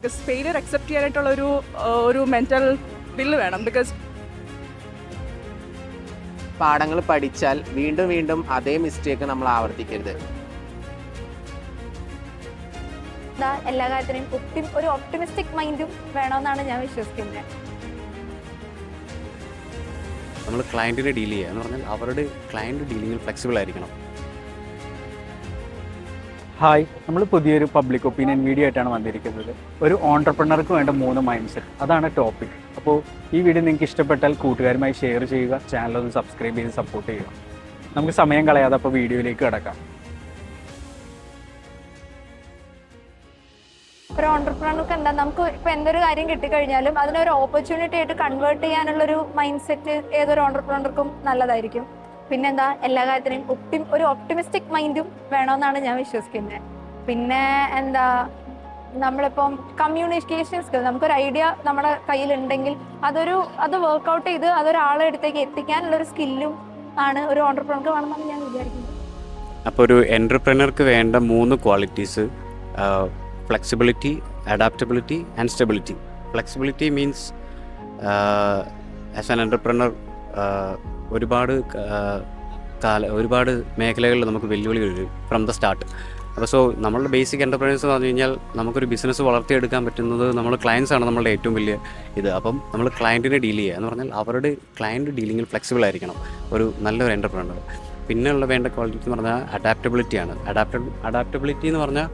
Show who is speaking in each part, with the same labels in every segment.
Speaker 1: Because failure accept ചെയ്യാനായിട്ടുള്ള ഒരു mental bill വേണം. ബിക്കോസ്
Speaker 2: പാഠങ്ങൾ പഠിച്ചാൽ വീണ്ടും വീണ്ടും അതേ മിസ്റ്റേക്ക് നമ്മൾ ആവർത്തിക്കരുത്.
Speaker 3: എല്ലാ കാര്യത്തിനും ഒരു ഒപ്റ്റിമിസ്റ്റിക് മൈൻഡും വേണമെന്നാണ് ഞാൻ വിശ്വസിക്കുന്നത്.
Speaker 4: നമ്മൾ ക്ലയൻറ്റിനെ ഡീൽ ചെയ്യുക എന്ന് പറഞ്ഞാൽ അവരുടെ ക്ലയൻറ്റ് ഡീലിങ്ങിൽ ഫ്ലെക്സിബിൾ ആയിരിക്കണം.
Speaker 5: ഹായ്, നമ്മൾ പുതിയൊരു പബ്ലിക് ഒപ്പീനിയൻ വീഡിയോ ആയിട്ടാണ് വന്നിരിക്കുന്നത്. ഒരു ഓൺടർപ്രണർക്ക് വേണ്ട 3 മൈൻഡ് സെറ്റ്, അതാണ് ടോപ്പിക്. അപ്പോൾ ഈ വീഡിയോ നിങ്ങൾക്ക് ഇഷ്ടപ്പെട്ടാൽ കൂട്ടുകാരുമായി ഷെയർ ചെയ്യുക, ചാനൽ ഒന്ന് സബ്സ്ക്രൈബ് ചെയ്ത് സപ്പോർട്ട് ചെയ്യുക. നമുക്ക് സമയം കളയാതെ അപ്പോൾ വീഡിയോയിലേക്ക് കിടക്കാം.
Speaker 3: ഒരു ഓൺടർപ്രണർക്ക് എന്താ, നമുക്ക് ഇപ്പം എന്തൊരു കാര്യം കിട്ടിക്കഴിഞ്ഞാലും അതിനൊരു ഓപ്പർച്യൂണിറ്റി ആയിട്ട് കൺവേർട്ട് ചെയ്യാനുള്ളൊരു മൈൻഡ് സെറ്റ് ഏതൊരു ഓൺടർപ്രണർക്കും നല്ലതായിരിക്കും. പിന്നെന്താ, എല്ലാ കാര്യത്തിനും ഒരു ഒപ്റ്റിമിസ്റ്റിക് മൈൻഡും വേണമെന്നാണ് ഞാൻ വിശ്വസിക്കുന്നത്. പിന്നെ എന്താ, നമ്മളിപ്പം കമ്മ്യൂണിക്കേഷൻ സ്കിൽ, നമുക്കൊരു ഐഡിയ നമ്മുടെ കയ്യിലുണ്ടെങ്കിൽ അത് വർക്ക്ഔട്ട് ചെയ്ത് അതൊരാളെ അടുത്തേക്ക് എത്തിക്കാനുള്ളൊരു സ്കില്ലും ആണ് ഒരു ഓൺടർപ്രണർക്ക് വേണമെന്നാണ് ഞാൻ വിചാരിക്കുന്നത്.
Speaker 4: അപ്പോൾ ഒരു എൻ്റർപ്രനർക്ക് വേണ്ട 3 qualities: flexibility, adaptability and stability. Flexibility means as an entrepreneur ഒരുപാട് മേഖലകളിൽ നമുക്ക് വെല്ലുവിളികൾ വരും ഫ്രം ദ സ്റ്റാർട്ട്. അപ്പോൾ നമ്മളുടെ ബേസിക് എൻ്റർപ്രൈനേഴ്സ് എന്ന് പറഞ്ഞു കഴിഞ്ഞാൽ നമുക്കൊരു ബിസിനസ് വളർത്തിയെടുക്കാൻ പറ്റുന്നത് നമ്മൾ ക്ലയൻസാണ് നമ്മളുടെ ഏറ്റവും വലിയ ഇത്. അപ്പം നമ്മൾ ക്ലയൻറ്റിനെ ഡീൽ ചെയ്യുക എന്ന് പറഞ്ഞാൽ അവരുടെ ക്ലയൻറ്റ് ഡീലിങ്ങിൽ ഫ്ലെക്സിബിൾ ആയിരിക്കണം ഒരു നല്ലൊരു എൻ്റർപ്രനർ. പിന്നെയുള്ള വേണ്ട ക്വാളിറ്റി എന്ന് പറഞ്ഞാൽ അഡാപ്റ്റബിലിറ്റിയാണ്. അഡാപ്റ്റബിലിറ്റി എന്ന് പറഞ്ഞാൽ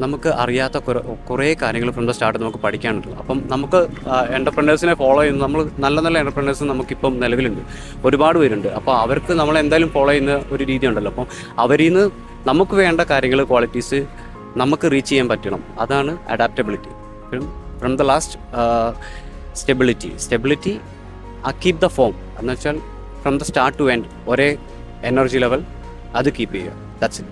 Speaker 4: നമുക്ക് അറിയാത്ത കുറേ കാര്യങ്ങൾ ഫ്രം ദ സ്റ്റാർട്ട് നമുക്ക് പഠിക്കാനുണ്ട്. അപ്പം നമുക്ക് എൻ്റർപ്രനേഴ്സിനെ ഫോളോ ചെയ്യുന്ന നല്ല നല്ല എൻ്റർപ്രനേഴ്സ് നമുക്കിപ്പം നിലവിലുണ്ട്, ഒരുപാട് പേരുണ്ട്. അപ്പോൾ അവർക്ക് നമ്മൾ എന്തായാലും ഫോളോ ചെയ്യുന്ന ഒരു രീതി ഉണ്ടല്ലോ. അപ്പം അവരിൽ നിന്ന് നമുക്ക് വേണ്ട കാര്യങ്ങൾ, ക്വാളിറ്റീസ് നമുക്ക് റീച്ച് ചെയ്യാൻ പറ്റണം. അതാണ് adaptability. From the last stability keep the form എന്ന് വെച്ചാൽ from the start to end ഒരേ എനർജി ലെവൽ അത് കീപ്പ് ചെയ്യുക. That's it.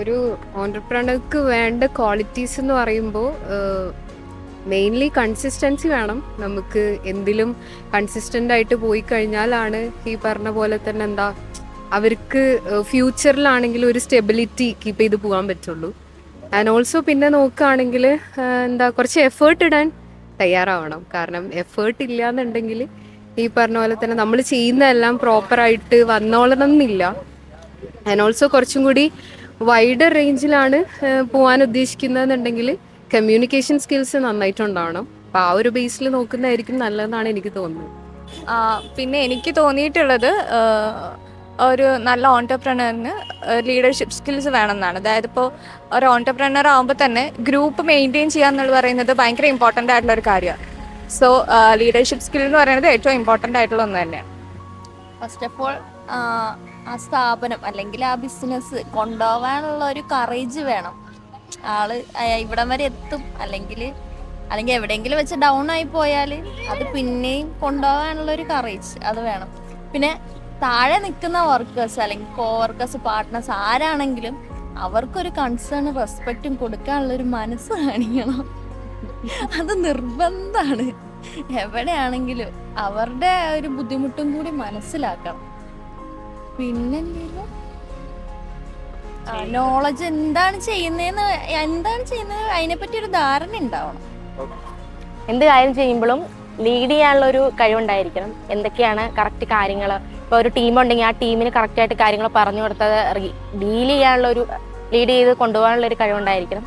Speaker 6: ഒരു ഓൺടർപ്രണർക്ക് വേണ്ട ക്വാളിറ്റീസ് എന്ന് പറയുമ്പോൾ മെയിൻലി കൺസിസ്റ്റൻസി വേണം. നമുക്ക് എന്തിലും കൺസിസ്റ്റൻ്റ് ആയിട്ട് പോയി കഴിഞ്ഞാലാണ് ഈ പറഞ്ഞ പോലെ തന്നെ എന്താ, അവർക്ക് ഫ്യൂച്ചറിലാണെങ്കിൽ ഒരു സ്റ്റെബിലിറ്റി കീപ്പ് ചെയ്ത് പോകാൻ പറ്റുള്ളൂ. ആൻഡ് ഓൾസോ പിന്നെ നോക്കുകയാണെങ്കിൽ എന്താ, കുറച്ച് എഫേർട്ട് ഇടാൻ തയ്യാറാവണം. കാരണം എഫേർട്ട് ഇല്ല എന്നുണ്ടെങ്കിൽ ഈ പറഞ്ഞ പോലെ തന്നെ നമ്മൾ ചെയ്യുന്നതെല്ലാം പ്രോപ്പറായിട്ട് വന്നോളണമെന്നില്ല. ആൻഡ് ഓൾസോ കുറച്ചും കൂടി വൈഡർ റേഞ്ചിലാണ് പോകാൻ ഉദ്ദേശിക്കുന്നതെന്നുണ്ടെങ്കിൽ കമ്മ്യൂണിക്കേഷൻ സ്കിൽസ് നന്നായിട്ടുണ്ടാവണം. അപ്പോൾ ആ ഒരു ബേസിൽ നോക്കുന്നതായിരിക്കും നല്ലതെന്നാണ് എനിക്ക് തോന്നുന്നത്.
Speaker 7: പിന്നെ എനിക്ക് തോന്നിയിട്ടുള്ളത് ഒരു നല്ല ഓൺടർപ്രണറിന് ലീഡർഷിപ്പ് സ്കിൽസ് വേണമെന്നാണ്. അതായത് ഇപ്പോൾ ഒരു ഓൺടർപ്രണർ ആകുമ്പോൾ തന്നെ ഗ്രൂപ്പ് മെയിൻറ്റെയിൻ ചെയ്യുക എന്നുള്ളത് പറയുന്നത് ഭയങ്കര ഇമ്പോർട്ടൻ്റ് ആയിട്ടുള്ളൊരു കാര്യമാണ്. സോ ലീഡർഷിപ്പ് സ്കിൽ എന്ന് പറയുന്നത് ഏറ്റവും ഇമ്പോർട്ടൻ്റ് ആയിട്ടുള്ള ഒന്ന് തന്നെയാണ്.
Speaker 8: ഫസ്റ്റ് ഓഫ് ഓൾ ആ സ്ഥാപനം അല്ലെങ്കിൽ ആ ബിസിനസ് കൊണ്ടുപോകാനുള്ള ഒരു കറേജ് വേണം. ആള് ഇവിടം വരെ എത്തും, അല്ലെങ്കിൽ എവിടെയെങ്കിലും വെച്ച് ഡൗൺ ആയി പോയാൽ അത് പിന്നെയും കൊണ്ടുപോകാനുള്ള ഒരു കറേജ് അത് വേണം. പിന്നെ താഴെ നിൽക്കുന്ന വർക്കേഴ്സ് അല്ലെങ്കിൽ കോവർക്കേഴ്സ്, പാർട്ട്നേഴ്സ് ആരാണെങ്കിലും അവർക്കൊരു കൺസേൺ, റെസ്പെക്റ്റും കൊടുക്കാനുള്ളൊരു മനസ്സ് കാണിക്കണം. അത് നിർബന്ധമാണ്. എവിടെയാണെങ്കിലും അവരുടെ ഒരു ബുദ്ധിമുട്ടും കൂടി മനസ്സിലാക്കണം. പിന്നെ നോളജ് എന്താണ് ചെയ്യുന്നതെന്ന് അതിനെപ്പറ്റി ഒരു ധാരണ ഉണ്ടാവണം.
Speaker 9: എന്ത് കാര്യം ചെയ്യുമ്പോഴും ലീഡ് ചെയ്യാനുള്ള ഒരു കഴിവുണ്ടായിരിക്കണം. എന്തൊക്കെയാണ് കറക്റ്റ് കാര്യങ്ങൾ, ഇപ്പോൾ ഒരു ടീമുണ്ടെങ്കിൽ ആ ടീമിന് കറക്റ്റായിട്ട് കാര്യങ്ങൾ പറഞ്ഞു കൊടുത്തത് ഡീൽ ചെയ്യാനുള്ള ഒരു, ലീഡ് ചെയ്ത് കൊണ്ടുപോകാനുള്ള ഒരു കഴിവുണ്ടായിരിക്കണം.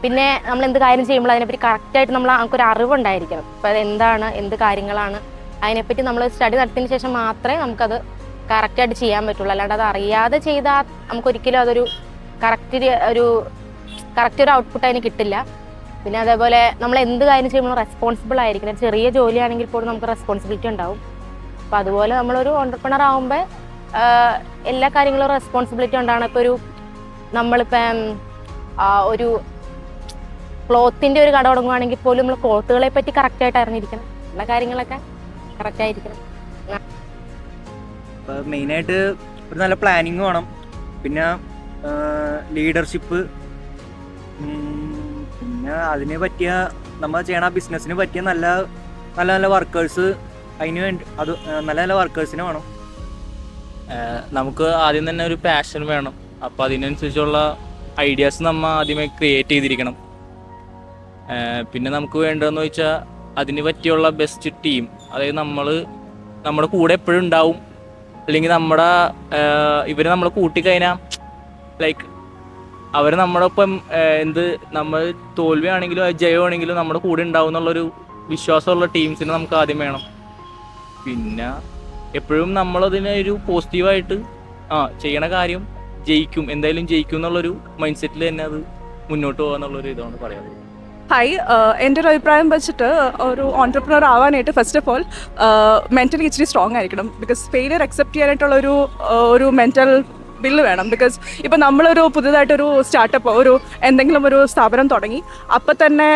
Speaker 9: പിന്നെ നമ്മൾ എന്ത് കാര്യം ചെയ്യുമ്പോൾ അതിനെപ്പറ്റി കറക്റ്റായിട്ട് നമുക്കൊരു അറിവുണ്ടായിരിക്കണം. അപ്പോൾ അത് എന്താണ്, എന്ത് കാര്യങ്ങളാണ്, അതിനെപ്പറ്റി നമ്മൾ സ്റ്റഡി നടത്തിയതിന് ശേഷം മാത്രമേ നമുക്കത് കറക്റ്റായിട്ട് ചെയ്യാൻ പറ്റുള്ളൂ. അല്ലാണ്ട് അത് അറിയാതെ ചെയ്താൽ നമുക്കൊരിക്കലും അതൊരു കറക്റ്റ് ഒരു ഔട്ട്പുട്ട് അതിന് കിട്ടില്ല. പിന്നെ അതേപോലെ നമ്മൾ എന്ത് കാര്യം ചെയ്യുമ്പോൾ റെസ്പോൺസിബിൾ ആയിരിക്കണം. ചെറിയ ജോലിയാണെങ്കിൽ പോലും നമുക്ക് റെസ്പോൺസിബിലിറ്റി ഉണ്ടാവും. അപ്പോൾ അതുപോലെ നമ്മളൊരു ഓൺടർപ്രണർ ആകുമ്പോൾ എല്ലാ കാര്യങ്ങളും റെസ്പോൺസിബിലിറ്റി ഉണ്ടാവണം. ഇപ്പോൾ നമ്മളിപ്പം ഒരു ക്ലോത്തിൻ്റെ ഒരു കട തുടങ്ങുകയാണെങ്കിൽ പോലും നമ്മൾ ക്ലോത്തുകളെ പറ്റി കറക്റ്റായിട്ട് അറിഞ്ഞിരിക്കണം. എല്ലാ കാര്യങ്ങളൊക്കെ കറക്റ്റായിരിക്കണം.
Speaker 10: മെയിനായിട്ട് ഒരു നല്ല പ്ലാനിങ് വേണം. പിന്നെ ലീഡർഷിപ്പ്, പിന്നെ അതിന് പറ്റിയ നമ്മൾ ചെയ്യണ ബിസിനസ്സിന് പറ്റിയ നല്ല നല്ല വർക്കേഴ്സ്, അതിന് വേണ്ടി നല്ല നല്ല വർക്കേഴ്സിന് വേണം.
Speaker 11: നമുക്ക് ആദ്യം തന്നെ ഒരു പാഷൻ വേണം. അപ്പോൾ അതിനനുസരിച്ചുള്ള ഐഡിയാസ് നമ്മൾ ആദ്യമേ ക്രിയേറ്റ് ചെയ്തിരിക്കണം. പിന്നെ നമുക്ക് വേണ്ടതെന്ന് വെച്ചാൽ അതിന് പറ്റിയുള്ള ബെസ്റ്റ് ടീം, അതായത് നമ്മുടെ കൂടെ എപ്പോഴും ഉണ്ടാവും. അല്ലെങ്കിൽ ഇവർ നമ്മളെ കൂട്ടിക്കഴിഞ്ഞാൽ ലൈക്ക് അവർ നമ്മുടെ ഒപ്പം നമ്മൾ തോൽവിയാണെങ്കിലും ജയമാണെങ്കിലും നമ്മുടെ കൂടെ ഉണ്ടാവും എന്നുള്ളൊരു വിശ്വാസമുള്ള ടീംസിനെ നമുക്ക് ആദ്യം വേണം. പിന്നെ എപ്പോഴും നമ്മളതിനെ ഒരു പോസിറ്റീവായിട്ട് ചെയ്യണ കാര്യം എന്തായാലും ജയിക്കും എന്നുള്ളൊരു മൈൻഡ് സെറ്റിൽ തന്നെ അത് മുന്നോട്ട് പോകുക എന്നുള്ളൊരു ഇതാണ് പറയാനുള്ളത്.
Speaker 1: ഹായ്, എൻ്റെ ഒരു അഭിപ്രായം വെച്ചിട്ട് ഒരു ഓൺടർപ്രണർ ആവാനായിട്ട് ഫസ്റ്റ് ഓഫ് ഓൾ മെൻ്റലി ഇച്ചിരി സ്ട്രോങ് ആയിരിക്കണം. ബിക്കോസ് ഫെയിലിയർ അക്സെപ്റ്റ് ചെയ്യാനായിട്ടുള്ള ഒരു മെൻ്റൽ ബില്ല് വേണം. ബിക്കോസ് ഇപ്പോൾ നമ്മളൊരു പുതുതായിട്ടൊരു സ്റ്റാർട്ടപ്പ് എന്തെങ്കിലും ഒരു സ്ഥാപനം തുടങ്ങി അപ്പം തന്നെ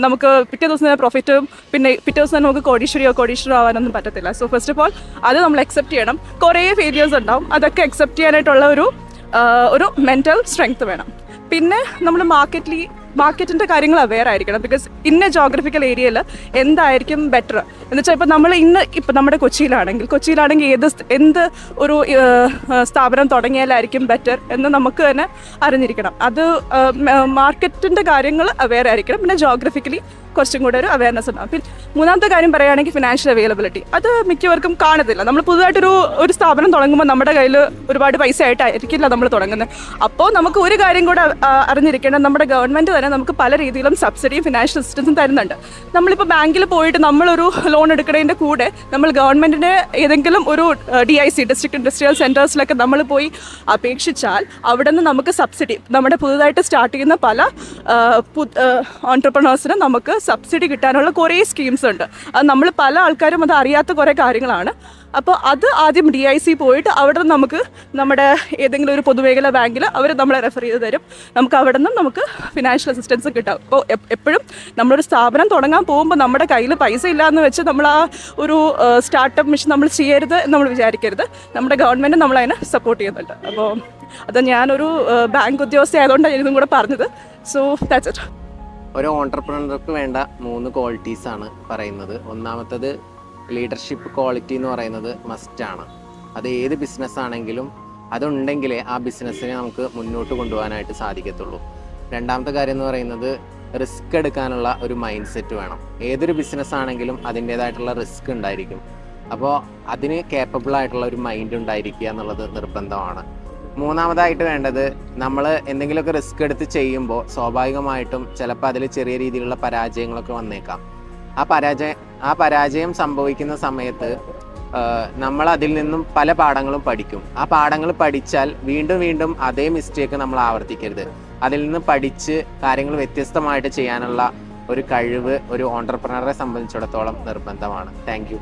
Speaker 1: നമുക്ക് പിറ്റേ ദിവസം തന്നെ പ്രോഫിറ്റും പിന്നെ പിറ്റേ ദിവസം തന്നെ നമുക്ക് കോടീശ്വരോ ആവാനൊന്നും പറ്റത്തില്ല. സോ ഫസ്റ്റ് ഓഫ് ഓൾ അത് നമ്മൾ അക്സെപ്റ്റ് ചെയ്യണം. കുറേ ഫെയിലിയേഴ്സ് ഉണ്ടാവും, അതൊക്കെ അക്സെപ്റ്റ് ചെയ്യാനായിട്ടുള്ള ഒരു മെൻ്റൽ സ്ട്രെങ്ത് വേണം. പിന്നെ നമ്മൾ മാർക്കറ്റിൻ്റെ കാര്യങ്ങൾ അവെയർ ആയിരിക്കണം. ബിക്കോസ് ഇന്ന ജോഗ്രഫിക്കൽ ഏരിയയിൽ എന്തായിരിക്കും ബെറ്റർ എന്ന് വെച്ചാൽ ഇപ്പോൾ നമ്മുടെ കൊച്ചിയിലാണെങ്കിൽ എന്ത് ഒരു സ്ഥാപനം തുടങ്ങിയാലായിരിക്കും ബെറ്റർ എന്ന് നമുക്ക് തന്നെ അറിഞ്ഞിരിക്കണം. അത് മാർക്കറ്റിൻ്റെ കാര്യങ്ങൾ അവെയർ ആയിരിക്കണം. പിന്നെ ജോഗ്രഫിക്കലി കുറച്ചും കൂടെ ഒരു അവയർനെസ് ഉണ്ടാകും. പിന്നെ മൂന്നാമത്തെ കാര്യം പറയുകയാണെങ്കിൽ ഫിനാൻഷ്യൽ അവൈലബിലിറ്റി. അത് മിക്കവർക്കും കാണത്തില്ല. നമ്മൾ പുതുതായിട്ടൊരു സ്ഥാപനം തുടങ്ങുമ്പോൾ നമ്മുടെ കയ്യിൽ ഒരുപാട് പൈസ ആയിട്ടായിരിക്കില്ല നമ്മൾ തുടങ്ങുന്നത്. അപ്പോൾ നമുക്ക് ഒരു കാര്യം കൂടെ അറിഞ്ഞിരിക്കണം, നമ്മുടെ ഗവൺമെൻറ് തന്നെ നമുക്ക് പല രീതിയിലും സബ്സിഡിയും ഫിനാൻഷ്യൽ അസിസ്റ്റൻസും തരുന്നുണ്ട്. നമ്മളിപ്പോൾ ബാങ്കിൽ പോയിട്ട് നമ്മളൊരു ലോൺ എടുക്കുന്നതിൻ്റെ കൂടെ നമ്മൾ ഗവൺമെൻറ്റിൻ്റെ ഏതെങ്കിലും ഒരു DIC ഡിസ്ട്രിക്ട് ഇൻഡസ്ട്രിയൽ സെൻറ്റേഴ്സിലൊക്കെ നമ്മൾ പോയി അപേക്ഷിച്ചാൽ അവിടെ നിന്ന് നമുക്ക് സബ്സിഡി, നമ്മുടെ പുതുതായിട്ട് സ്റ്റാർട്ട് ചെയ്യുന്ന പല ഓൺടർപ്രണേഴ്സിനും നമുക്ക് സബ്സിഡി കിട്ടാനുള്ള കുറേ സ്കീംസ് ഉണ്ട്. അത് നമ്മൾ പല ആൾക്കാരും അത് അറിയാത്ത കുറേ കാര്യങ്ങളാണ്. അപ്പോൾ അത് ആദ്യം DIC പോയിട്ട് അവിടെ നിന്ന് നമുക്ക് നമ്മുടെ ഏതെങ്കിലും ഒരു പൊതുമേഖലാ ബാങ്കിൽ അവർ നമ്മളെ റെഫർ ചെയ്ത് തരും. നമുക്ക് അവിടെ നിന്നും നമുക്ക് ഫിനാൻഷ്യൽ അസിസ്റ്റൻസ് കിട്ടും. അപ്പോൾ എപ്പോഴും നമ്മളൊരു സ്ഥാപനം തുടങ്ങാൻ പോകുമ്പോൾ നമ്മുടെ കയ്യിൽ പൈസ ഇല്ലയെന്ന് വെച്ച് നമ്മൾ ആ ഒരു സ്റ്റാർട്ടപ്പ് മിഷൻ നമ്മൾ ചെയ്യരുത് എന്ന് നമ്മൾ വിചാരിക്കരുത്. നമ്മുടെ ഗവൺമെൻറ് നമ്മളതിനെ സപ്പോർട്ട് ചെയ്യുന്നുണ്ട്. അപ്പോൾ അത് ഞാനൊരു ബാങ്ക് ഉദ്യോഗസ്ഥ ആയതുകൊണ്ടാണ് ഇതും കൂടെ പറഞ്ഞത്. So that's it.
Speaker 2: ഒരു ഓൺടർപ്രണർക്ക് വേണ്ട 3 ക്വാളിറ്റീസാണ് പറയുന്നത്. ഒന്നാമത്തത് ലീഡർഷിപ്പ് ക്വാളിറ്റി എന്ന് പറയുന്നത് മസ്റ്റാണ്. അത് ഏത് ബിസിനസ് ആണെങ്കിലും അതുണ്ടെങ്കിലേ ആ ബിസിനസ്സിനെ നമുക്ക് മുന്നോട്ട് കൊണ്ടുപോകാനായിട്ട് സാധിക്കത്തുള്ളൂ. രണ്ടാമത്തെ കാര്യം എന്ന് പറയുന്നത് റിസ്ക് എടുക്കാനുള്ള ഒരു മൈൻഡ് സെറ്റ് വേണം. ഏതൊരു ബിസിനസ് ആണെങ്കിലും അതിൻ്റേതായിട്ടുള്ള റിസ്ക് ഉണ്ടായിരിക്കും. അപ്പോൾ അതിന് കേപ്പബിൾ ആയിട്ടുള്ള ഒരു മൈൻഡ് ഉണ്ടായിരിക്കുക എന്നുള്ളത് നിർബന്ധമാണ്. മൂന്നാമതായിട്ട് വേണ്ടത്, നമ്മൾ എന്തെങ്കിലുമൊക്കെ റിസ്ക് എടുത്ത് ചെയ്യുമ്പോൾ സ്വാഭാവികമായിട്ടും ചിലപ്പോൾ അതിൽ ചെറിയ രീതിയിലുള്ള പരാജയങ്ങളൊക്കെ വന്നേക്കാം. ആ പരാജയം സംഭവിക്കുന്ന സമയത്ത് നമ്മൾ അതിൽ നിന്നും പല പാഠങ്ങളും പഠിക്കും. ആ പാഠങ്ങൾ പഠിച്ചാൽ വീണ്ടും അതേ മിസ്റ്റേക്ക് നമ്മൾ ആവർത്തിക്കരുത്. അതിൽ നിന്ന് പഠിച്ച് കാര്യങ്ങൾ വ്യത്യസ്തമായിട്ട് ചെയ്യാനുള്ള ഒരു കഴിവ് ഒരു ഓൺടർപ്രണറെ സംബന്ധിച്ചിടത്തോളം നിർബന്ധമാണ്. Thank you.